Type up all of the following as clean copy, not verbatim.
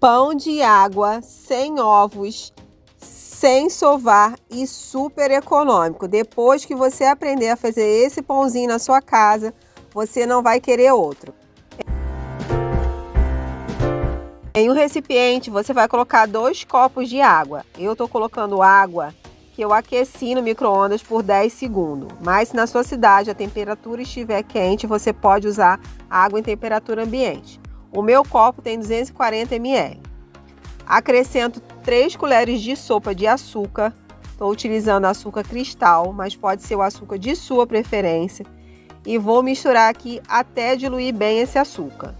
Pão de água, sem ovos, sem sovar e super econômico. Depois que você aprender a fazer esse pãozinho na sua casa, você não vai querer outro. Em um recipiente, você vai colocar 2 copos de água. Eu estou colocando água que eu aqueci no micro-ondas por 10 segundos. Mas se na sua cidade a temperatura estiver quente, você pode usar água em temperatura ambiente. O meu copo tem 240 ml. Acrescento 3 colheres de sopa de açúcar. Estou utilizando açúcar cristal, mas pode ser o açúcar de sua preferência. E vou misturar aqui até diluir bem esse açúcar.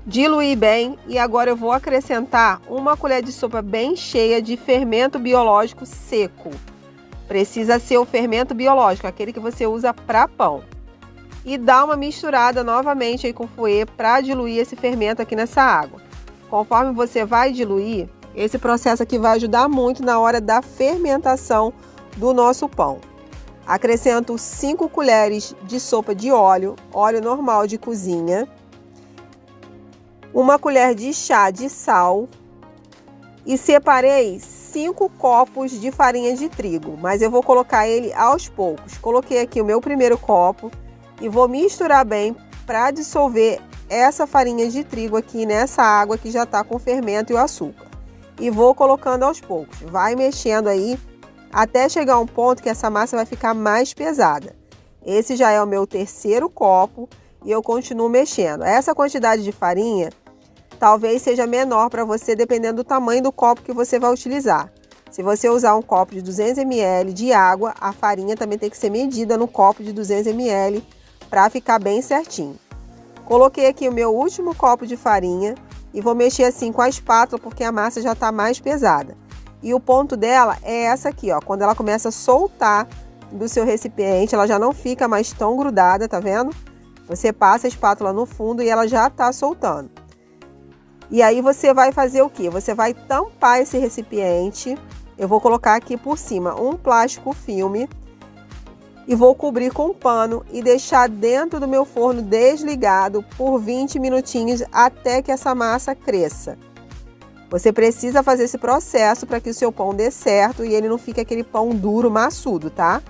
Diluir bem e agora eu vou acrescentar 1 colher de sopa bem cheia de fermento biológico seco. Precisa ser o fermento biológico, aquele que você usa para pão. E dá uma misturada novamente aí com o fouet para diluir esse fermento aqui nessa água. Conforme você vai diluir, esse processo aqui vai ajudar muito na hora da fermentação do nosso pão. Acrescento 5 colheres de sopa de óleo normal de cozinha. 1 colher de chá de sal e separei 5 copos de farinha de trigo, mas eu vou colocar ele aos poucos. Coloquei aqui o meu primeiro copo e vou misturar bem para dissolver essa farinha de trigo aqui nessa água que já está com o fermento e o açúcar. E vou colocando aos poucos, vai mexendo aí até chegar a um ponto que essa massa vai ficar mais pesada. Esse já é o meu terceiro copo. E eu continuo mexendo. Essa quantidade de farinha talvez seja menor para você, dependendo do tamanho do copo que você vai utilizar. Se você usar um copo de 200 ml de água, a farinha também tem que ser medida no copo de 200 ml para ficar bem certinho. Coloquei aqui o meu último copo de farinha e vou mexer assim com a espátula porque a massa já está mais pesada. E o ponto dela é essa aqui, ó, quando ela começa a soltar do seu recipiente, ela já não fica mais tão grudada, tá vendo? Você passa a espátula no fundo e ela já está soltando. E aí você vai fazer o quê? Você vai tampar esse recipiente. Eu vou colocar aqui por cima um plástico filme e vou cobrir com um pano e deixar dentro do meu forno desligado por 20 minutinhos até que essa massa cresça. Você precisa fazer esse processo para que o seu pão dê certo e ele não fique aquele pão duro, maçudo, tá?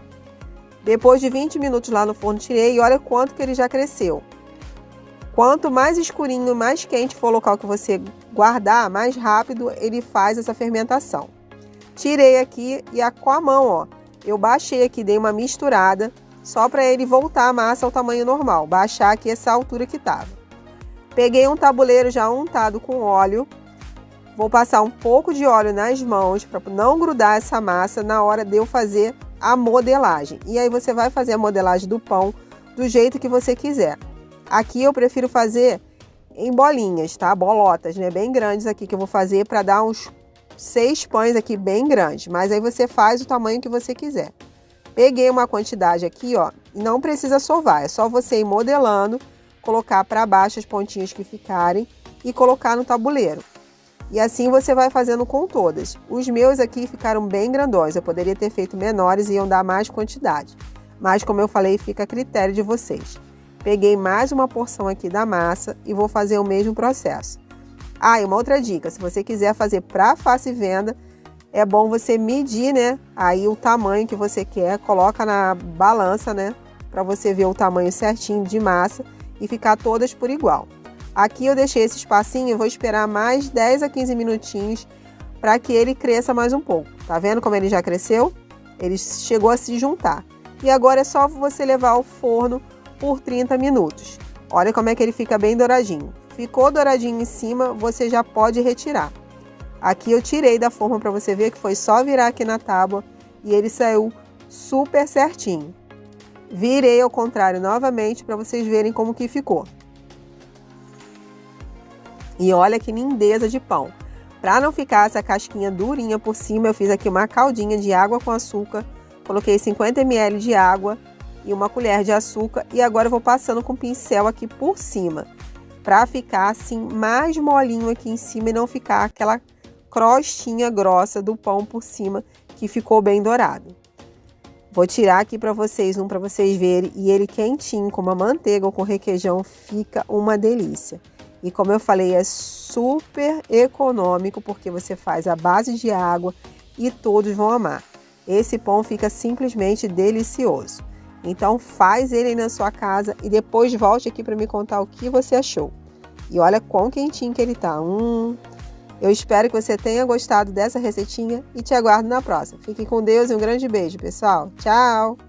Depois de 20 minutos lá no forno, tirei e olha quanto que ele já cresceu. Quanto mais escurinho, mais quente for o local que você guardar, mais rápido ele faz essa fermentação. Tirei aqui e com a mão, ó, eu baixei aqui, dei uma misturada, só para ele voltar a massa ao tamanho normal, baixar aqui essa altura que estava. Peguei um tabuleiro já untado com óleo, vou passar um pouco de óleo nas mãos para não grudar essa massa na hora de eu fazer a modelagem. E aí você vai fazer a modelagem do pão do jeito que você quiser. Aqui eu prefiro fazer em bolinhas, tá? Bolotas, né? Bem grandes aqui que eu vou fazer para dar uns 6 pães aqui bem grandes. Mas aí você faz o tamanho que você quiser. Peguei uma quantidade aqui, ó. E não precisa sovar, é só você ir modelando, colocar para baixo as pontinhas que ficarem e colocar no tabuleiro. E assim você vai fazendo com todas. Os meus aqui ficaram bem grandões, eu poderia ter feito menores e iam dar mais quantidade. Mas como eu falei, fica a critério de vocês. Peguei mais uma porção aqui da massa e vou fazer o mesmo processo. Ah, e uma outra dica, se você quiser fazer para fácil venda, é bom você medir, né? Aí o tamanho que você quer, coloca na balança, né? Para você ver o tamanho certinho de massa e ficar todas por igual. Aqui eu deixei esse espacinho e vou esperar mais 10 a 15 minutinhos para que ele cresça mais um pouco. Tá vendo como ele já cresceu? Ele chegou a se juntar. E agora é só você levar ao forno por 30 minutos. Olha como é que ele fica bem douradinho. Ficou douradinho em cima, você já pode retirar. Aqui eu tirei da forma para você ver que foi só virar aqui na tábua e ele saiu super certinho. Virei ao contrário novamente para vocês verem como que ficou. E olha que lindeza de pão. Para não ficar essa casquinha durinha por cima, eu fiz aqui uma caldinha de água com açúcar. Coloquei 50 ml de água e 1 colher de açúcar. E agora eu vou passando com o pincel aqui por cima. Para ficar assim mais molinho aqui em cima e não ficar aquela crostinha grossa do pão por cima que ficou bem dourado. Vou tirar aqui para vocês um para vocês verem. E ele quentinho com uma manteiga ou com requeijão fica uma delícia. E como eu falei, é super econômico porque você faz a base de água e todos vão amar. Esse pão fica simplesmente delicioso. Então faz ele aí na sua casa e depois volte aqui para me contar o que você achou. E olha quão quentinho que ele tá. Eu espero que você tenha gostado dessa receitinha e te aguardo na próxima. Fique com Deus e um grande beijo, pessoal. Tchau!